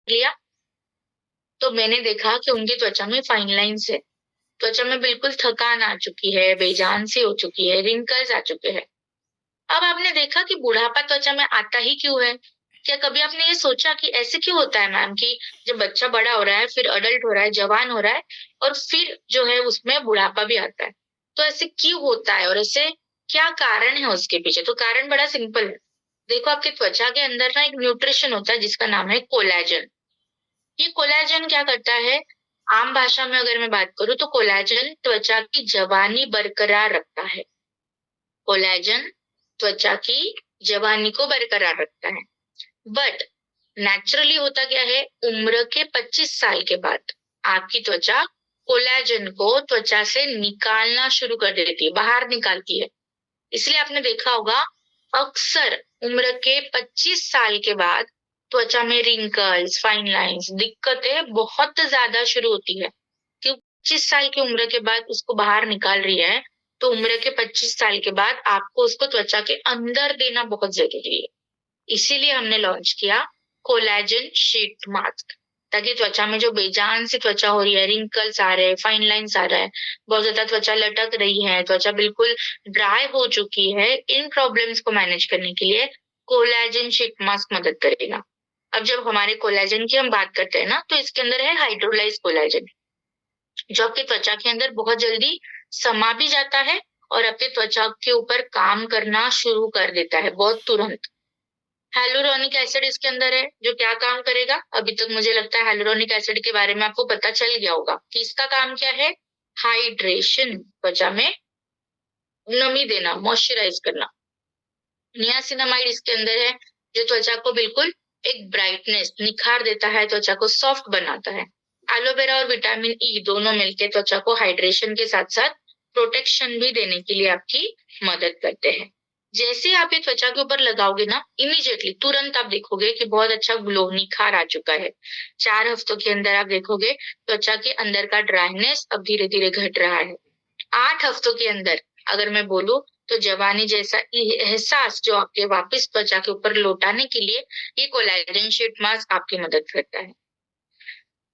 लिया तो मैंने देखा कि उनकी त्वचा में फाइन लाइंस है, त्वचा में बिल्कुल थकान आ चुकी है, बेजान सी हो चुकी है, रिंकल्स आ चुके हैं। अब आपने देखा कि बुढ़ापा त्वचा में आता ही क्यों है? क्या कभी आपने ये सोचा कि ऐसे क्यों होता है मैम कि जब बच्चा बड़ा हो रहा है, फिर अडल्ट हो रहा है, जवान हो रहा है और फिर जो है उसमें बुढ़ापा भी आता है। तो ऐसे क्यों होता है और ऐसे क्या कारण है उसके पीछे? तो कारण बड़ा सिंपल है। देखो आपकी त्वचा के अंदर ना एक न्यूट्रिशन होता है जिसका नाम है कोलेजन। ये कोलेजन क्या करता है? आम भाषा में अगर मैं बात करूं तो कोलेजन त्वचा की जवानी बरकरार रखता है। कोलेजन त्वचा की जवानी को बरकरार रखता है। बट नेचुरली होता क्या है, उम्र के 25 साल के बाद आपकी त्वचा कोलेजन को त्वचा से निकालना शुरू कर देती है, बाहर निकालती है। इसलिए आपने देखा होगा अक्सर उम्र के 25 साल के बाद त्वचा में रिंकल्स, फाइन लाइंस, दिक्कतें बहुत ज्यादा शुरू होती है। क्योंकि 25 साल की उम्र के बाद उसको बाहर निकाल रही है, तो उम्र के 25 साल के बाद आपको उसको त्वचा के अंदर देना बहुत जरूरी है। इसीलिए हमने लॉन्च किया कोलेजन शीट मास्क, ताकि त्वचा में जो बेजान सी त्वचा हो रही है, रिंकल्स आ रहे हैं, फाइन लाइंस आ रहा है, बहुत ज्यादा त्वचा लटक रही है, त्वचा बिल्कुल ड्राई हो चुकी है, इन प्रॉब्लम्स को मैनेज करने के लिए कोलेजन शीट मास्क मदद करेगा। अब जब हमारे कोलेजन की हम बात करते हैं ना, तो इसके अंदर है हाइड्रोलाइज कोलेजन, जो आपकी त्वचा के अंदर बहुत जल्दी समा भी जाता है और आपके त्वचा के ऊपर काम करना शुरू कर देता है बहुत तुरंत। हेलुरोनिक एसिड इसके अंदर है जो क्या काम करेगा, अभी तक मुझे लगता है हेलुरोनिक एसिड के बारे में आपको पता चल गया होगा कि इसका काम क्या है। हाइड्रेशन, त्वचा में नमी देना, मॉइस्चराइज करना। नियासिनामाइड इसके अंदर है जो त्वचा को बिल्कुल एक ब्राइटनेस, निखार देता है, त्वचा को सॉफ्ट बनाता है। एलोवेरा और विटामिन ई दोनों मिलकर त्वचा को हाइड्रेशन के साथ साथ प्रोटेक्शन भी देने के लिए आपकी मदद करते हैं। जैसे आप ये त्वचा के ऊपर लगाओगे ना, इमीडिएटली तुरंत आप देखोगे कि बहुत अच्छा ग्लो, निखार आ चुका है। 4 हफ्तों के अंदर आप देखोगे त्वचा के अंदर का ड्राइनेस अब धीरे धीरे घट रहा है। 8 हफ्तों के अंदर अगर मैं बोलूं तो जवानी जैसा एहसास जो आपके वापस त्वचा के ऊपर लौटाने के लिए ये कोलेजन शीट मास्क आपकी मदद करता है।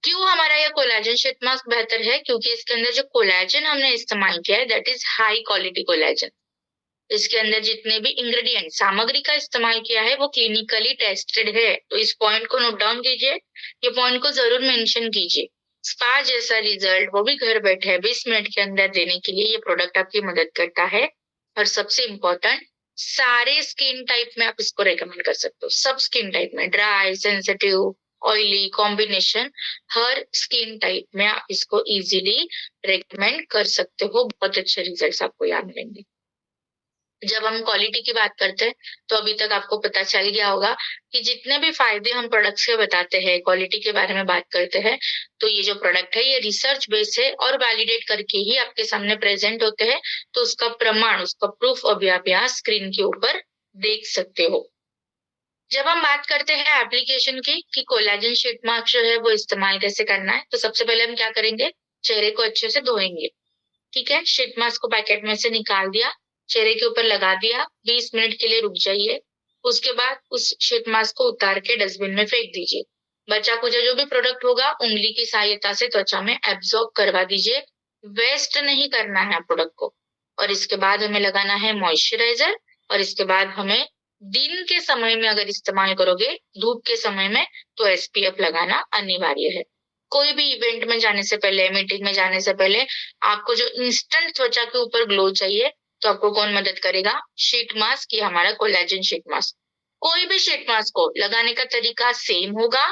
क्यों हमारा ये कोलेजन शीट मास्क बेहतर है? क्योंकि इसके अंदर जो कोलेजन हमने इस्तेमाल किया है that is high quality collagen. इसके अंदर जितने भी इंग्रेडिएंट, सामग्री का इस्तेमाल किया है वो क्लिनिकली टेस्टेड है। तो इस पॉइंट को नोट डाउन कीजिए, ये पॉइंट को जरूर मेंशन कीजिए। स्पा जैसा रिजल्ट वो भी घर बैठे 20 मिनट के अंदर देने के लिए ये प्रोडक्ट आपकी मदद करता है। और सबसे इम्पोर्टेंट, सारे स्किन टाइप में आप इसको रेकमेंड कर सकते हो। सब स्किन टाइप में, ड्राई, सेंसिटिव, ऑयली, कॉम्बिनेशन, हर स्किन टाइप में आप इसको इजीली रेकमेंड कर सकते हो। बहुत अच्छे रिजल्ट्स आपको यहाँ मिलेंगे। जब हम क्वालिटी की बात करते हैं तो अभी तक आपको पता चल गया होगा कि जितने भी फायदे हम प्रोडक्ट्स के बताते हैं, क्वालिटी के बारे में बात करते हैं, तो ये जो प्रोडक्ट है ये रिसर्च बेस है और वैलिडेट करके ही आपके सामने प्रेजेंट होते हैं। तो उसका प्रमाण, उसका प्रूफ अभी आप यहाँ स्क्रीन के ऊपर देख सकते हो। जब हम बात करते हैं एप्लीकेशन की कि कोलेजन शीट मास्क जो है वो इस्तेमाल कैसे करना है, तो सबसे पहले हम क्या करेंगे, चेहरे को अच्छे से धोएंगे। ठीक है, शीट मास्क को पैकेट में से निकाल दिया, चेहरे के ऊपर लगा दिया, 20 मिनट के लिए रुक जाइए। उसके बाद उस शीट मास्क को उतार के डस्टबिन में फेंक दीजिए। बचा कुचा जो भी प्रोडक्ट होगा उंगली की सहायता से त्वचा में एब्जॉर्ब करवा दीजिए। वेस्ट नहीं करना है प्रोडक्ट को। और इसके बाद हमें लगाना है मॉइस्चराइजर। और इसके बाद हमें दिन के समय में अगर इस्तेमाल करोगे, धूप के समय में, तो एसपीएफ लगाना अनिवार्य है। कोई भी इवेंट में जाने से पहले, मीटिंग में जाने से पहले आपको जो इंस्टेंट त्वचा के ऊपर ग्लो चाहिए, तो आपको कौन मदद करेगा? शीट मास्क, ये हमारा कोलेजन शीट मास्क। कोई भी शीट मास्क को लगाने का तरीका सेम होगा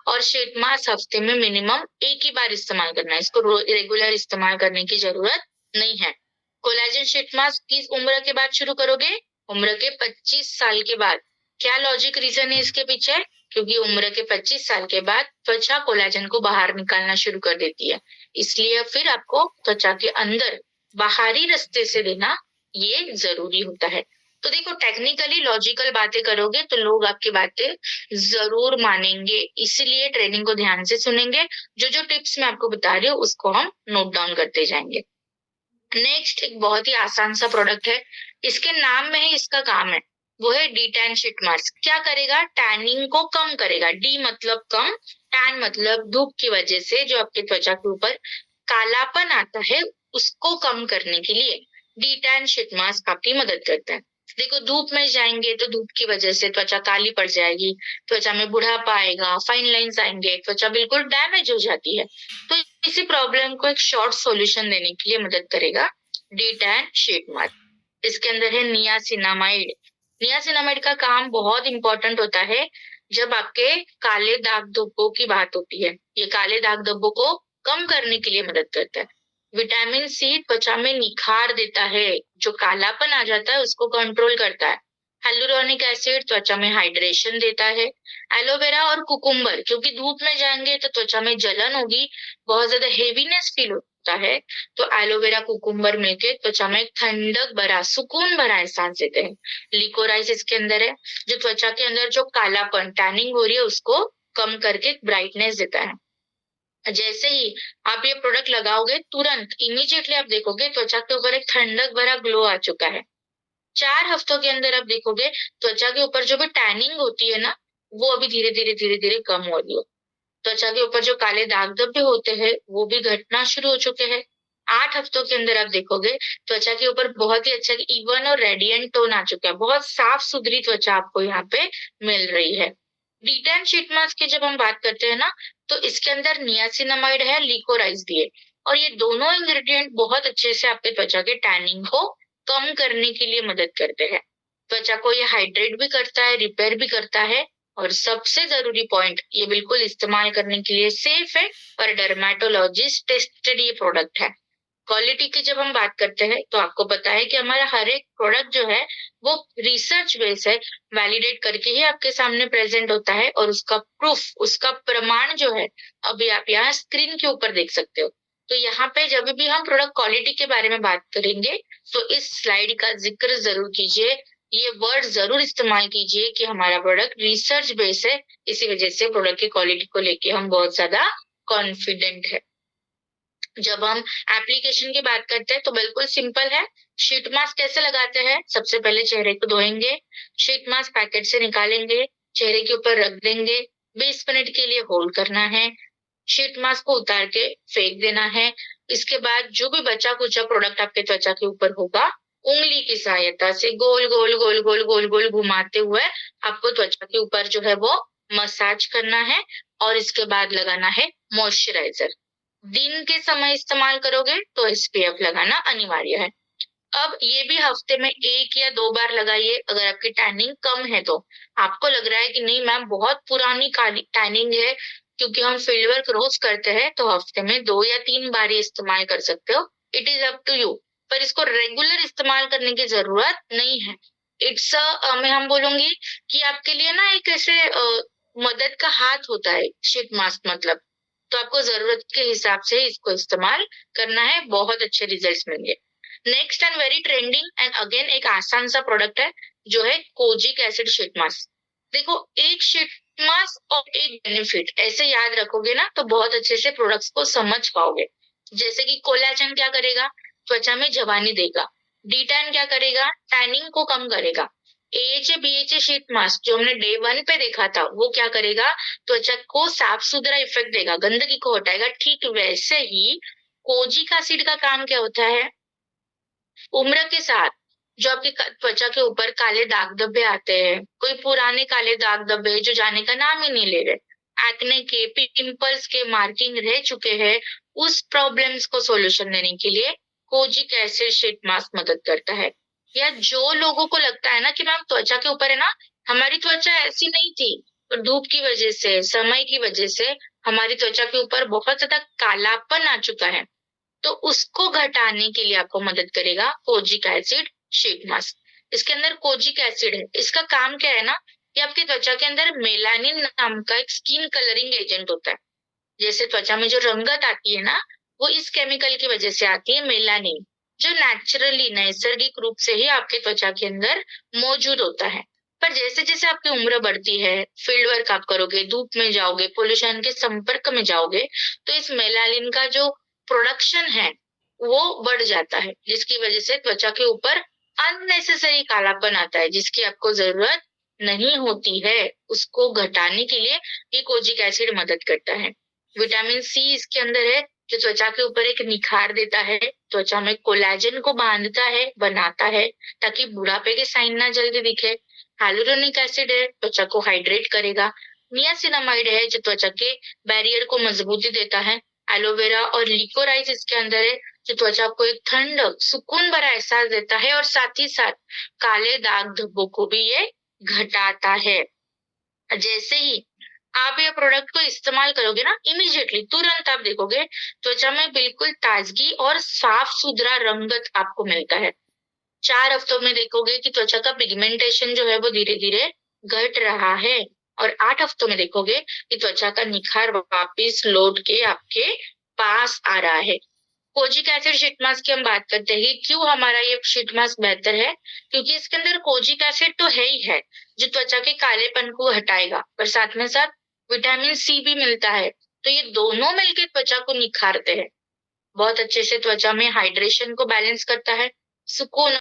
और शीट मास्क हफ्ते में मिनिमम एक ही बार इस्तेमाल करना है, इसको रेगुलर इस्तेमाल करने की जरूरत नहीं है। कोलेजन शीट मास्क किस उम्र के बाद शुरू करोगे? उम्र के 25 साल के बाद। क्या लॉजिक रीजन है इसके पीछे? क्योंकि उम्र के 25 साल के बाद त्वचा कोलेजन को बाहर निकालना शुरू कर देती है, इसलिए फिर आपको त्वचा के अंदर बाहरी रास्ते से देना ये जरूरी होता है। तो देखो, टेक्निकली लॉजिकल बातें करोगे तो लोग आपकी बातें जरूर मानेंगे, इसलिए ट्रेनिंग को ध्यान से सुनेंगे। जो जो टिप्स मैं आपको बता रही हूँ उसको हम नोट डाउन करते जाएंगे। नेक्स्ट एक बहुत ही आसान सा प्रोडक्ट है, इसके नाम में ही इसका काम है। वो है डी टैन शीट मास्क। क्या करेगा? टैनिंग को कम करेगा। डी मतलब कम, टैन मतलब धूप की वजह से जो आपके त्वचा के ऊपर कालापन आता है उसको कम करने के लिए डी टैन शीट मास्क आपकी मदद करता है। देखो, धूप में जाएंगे तो धूप की वजह से त्वचा काली पड़ जाएगी, त्वचा में बुढ़ापा आएगा, फाइन लाइंस आएंगे, त्वचा बिल्कुल डैमेज हो जाती है। तो इसी प्रॉब्लम को एक शॉर्ट सॉल्यूशन देने के लिए मदद करेगा डी टैन शीट मास्क। इसके अंदर है नियासिनामाइड। नियासिनामाइड का काम बहुत इंपॉर्टेंट होता है जब आपके काले दाग धब्बों की बात होती है। ये काले दाग धब्बों को कम करने के लिए मदद करता है। विटामिन सी त्वचा में निखार देता है, जो कालापन आ जाता है उसको कंट्रोल करता है। हेलुरोनिक एसिड त्वचा में हाइड्रेशन देता है। एलोवेरा और कुकुम्बर, क्योंकि धूप में जाएंगे तो त्वचा में जलन होगी, बहुत ज्यादा हेवीनेस फील होता है, तो एलोवेरा कुकुम्बर मिलके त्वचा में एक ठंडक भरा, सुकून भरा एहसास देते हैं। लिकोराइस इसके अंदर है, जो त्वचा के अंदर जो कालापन, टैनिंग हो रही है उसको कम करके ब्राइटनेस देता है। जैसे ही आप ये प्रोडक्ट लगाओगे तुरंत इमीडिएटली आप देखोगे त्वचा के ऊपर एक ठंडक भरा ग्लो आ चुका है। 4 हफ्तों के अंदर आप देखोगे त्वचा के ऊपर जो भी टैनिंग होती है ना, वो अभी धीरे धीरे कम हो रही हो। त्वचा के ऊपर जो काले दाग धब्बे होते हैं वो भी घटना शुरू हो चुके हैं। 8 हफ्तों के अंदर आप देखोगे त्वचा के ऊपर बहुत ही अच्छा इवन और रेडियंट टोन आ चुका है, बहुत साफ सुथरी त्वचा आपको यहाँ पे मिल रही है। डिटैन शीट मास्क की जब हम बात करते हैं ना, तो इसके अंदर नियासिनामाइड है, लिकोराइज भी है, और ये दोनों इंग्रेडिएंट बहुत अच्छे से आपके त्वचा के टैनिंग को कम करने के लिए मदद करते हैं। त्वचा को ये हाइड्रेट भी करता है, रिपेयर भी करता है, और सबसे जरूरी पॉइंट, ये बिल्कुल इस्तेमाल करने के लिए सेफ है और डर्मेटोलॉजिस्ट टेस्टेड ये प्रोडक्ट है। क्वालिटी की जब हम बात करते हैं तो आपको पता है कि हमारा हर एक प्रोडक्ट जो है वो रिसर्च बेस है, वैलिडेट करके ही आपके सामने प्रेजेंट होता है, और उसका प्रूफ, उसका प्रमाण जो है अभी आप यहाँ स्क्रीन के ऊपर देख सकते हो। तो यहाँ पे जब भी हम प्रोडक्ट क्वालिटी के बारे में बात करेंगे तो इस स्लाइड का जिक्र जरूर कीजिए, ये वर्ड जरूर इस्तेमाल कीजिए कि हमारा प्रोडक्ट रिसर्च बेस है, इसी वजह से प्रोडक्ट की क्वालिटी को लेके हम बहुत ज्यादा कॉन्फिडेंट है। जब हम एप्लीकेशन की बात करते हैं तो बिल्कुल सिंपल है। शीट मास्क कैसे लगाते हैं? सबसे पहले चेहरे को धोएंगे, शीट मास्क पैकेट से निकालेंगे, चेहरे के ऊपर रख देंगे, 20 मिनट के लिए होल्ड करना है, शीट मास्क को उतार के फेंक देना है। इसके बाद जो भी बचा कुचा प्रोडक्ट आपके त्वचा के ऊपर होगा, उंगली की सहायता से गोल गोल गोल गोल गोल गोल घुमाते हुए आपको त्वचा के ऊपर जो है वो मसाज करना है, और इसके बाद लगाना है मॉइस्चराइजर। दिन के समय इस्तेमाल करोगे तो एसपीएफ लगाना अनिवार्य है। अब ये भी हफ्ते में 1 या 2 बार लगाइए अगर आपकी टैनिंग कम है तो। आपको लग रहा है कि नहीं मैम बहुत पुरानी टैनिंग है, क्योंकि हम फील्ड वर्क रोज करते हैं, तो हफ्ते में 2 या 3 बार ही इस्तेमाल कर सकते हो। It is up to you, पर इसको रेगुलर इस्तेमाल करने की जरूरत नहीं है। इट्स मैं हम बोलूंगी कि आपके लिए ना एक ऐसे मदद का हाथ होता है शीट मास्क मतलब। तो आपको जरूरत के हिसाब से इसको इस्तेमाल करना है, बहुत अच्छे रिजल्ट्स मिलेंगे। Next and very trending and again एक आसान सा प्रोडक्ट है, जो है कोजिक एसिड शीट मास्क। देखो, एक शीट मास्क और एक बेनिफिट ऐसे याद रखोगे ना तो बहुत अच्छे से प्रोडक्ट्स को समझ पाओगे। जैसे कि कोलेजन क्या करेगा? त्वचा में जवानी देगा। डी-टैन क्या करेगा? टैनिंग को कम करेगा। एएचए बीएचए शीट मास्क जो हमने डे 1 पे देखा था, वो क्या करेगा? त्वचा को साफ सुथरा इफेक्ट देगा, गंदगी को हटाएगा। ठीक वैसे ही कोजिक एसिड का काम क्या होता है? उम्र के साथ जो आपकी त्वचा के ऊपर काले दाग धब्बे आते हैं, कोई पुराने काले दाग धब्बे जो जाने का नाम ही नहीं ले रहे, एक्ने के, पिंपल्स के मार्किंग रह चुके हैं, उस प्रॉब्लम्स को सॉल्यूशन देने के लिए कोजिक एसिड शीट मास्क मदद करता है। या जो लोगों को लगता है ना कि मैम त्वचा के ऊपर है ना, हमारी त्वचा ऐसी नहीं थी, पर धूप की वजह से, समय की वजह से हमारी त्वचा के ऊपर बहुत ज्यादा कालापन आ चुका है, तो उसको घटाने के लिए आपको मदद करेगा कोजिक एसिड शीट मास्क। इसके अंदर कोजिक एसिड है, इसका काम क्या है ना, कि आपकी त्वचा के अंदर मेलानिन नाम का एक स्किन कलरिंग एजेंट होता है। जैसे त्वचा में जो रंगत आती है ना, वो इस केमिकल की वजह से आती है, मेलानिन, जो नेचुरली, नैसर्गिक रूप से ही आपके त्वचा के अंदर मौजूद होता है। पर जैसे जैसे आपकी उम्र बढ़ती है, फील्ड वर्क आप करोगे, धूप में जाओगे, पोल्यूशन के संपर्क में जाओगे, तो इस मेलानिन का जो प्रोडक्शन है वो बढ़ जाता है, जिसकी वजह से त्वचा के ऊपर अननेसेसरी कालापन आता है जिसकी आपको जरूरत नहीं होती है, उसको घटाने के लिए ये कोजिक एसिड मदद करता है। विटामिन सी इसके अंदर है जो त्वचा के ऊपर एक निखार देता है, त्वचा में कोलेजन को बांधता है, बनाता है ताकि बुढ़ापे के साइन ना जल्दी दिखे। हाइलुरोनिक एसिड है, त्वचा को हाइड्रेट करेगा। नियासिनामाइड है जो त्वचा के बैरियर को मजबूती देता है। एलोवेरा और लिकोराइस इसके अंदर है जो त्वचा को एक ठंडक, सुकून भरा एहसास देता है और साथ ही साथ काले दाग धब्बों को भी ये घटाता है। जैसे ही आप ये प्रोडक्ट को इस्तेमाल करोगे ना, इमीडिएटली तुरंत आप देखोगे त्वचा में बिल्कुल ताजगी और साफ सुथरा रंगत आपको मिलता है। 4 हफ्तों में देखोगे कि त्वचा का पिगमेंटेशन जो है वो धीरे धीरे घट रहा है और 8 हफ्तों में देखोगे कि त्वचा का निखार वापिस लौट के आपके पास आ रहा है। कोजिक एसिड शीट मास्क की हम बात करते हैं, क्यों हमारा ये शीट मास्क बेहतर है? क्योंकि इसके अंदर कोजिक एसिड तो है ही है जो त्वचा के कालेपन को हटाएगा, पर साथ में साथ विटामिन सी भी मिलता है, तो ये दोनों मिलकर त्वचा को निखारते हैं। बहुत अच्छे से त्वचा में हाइड्रेशन को बैलेंस करता है, सुकून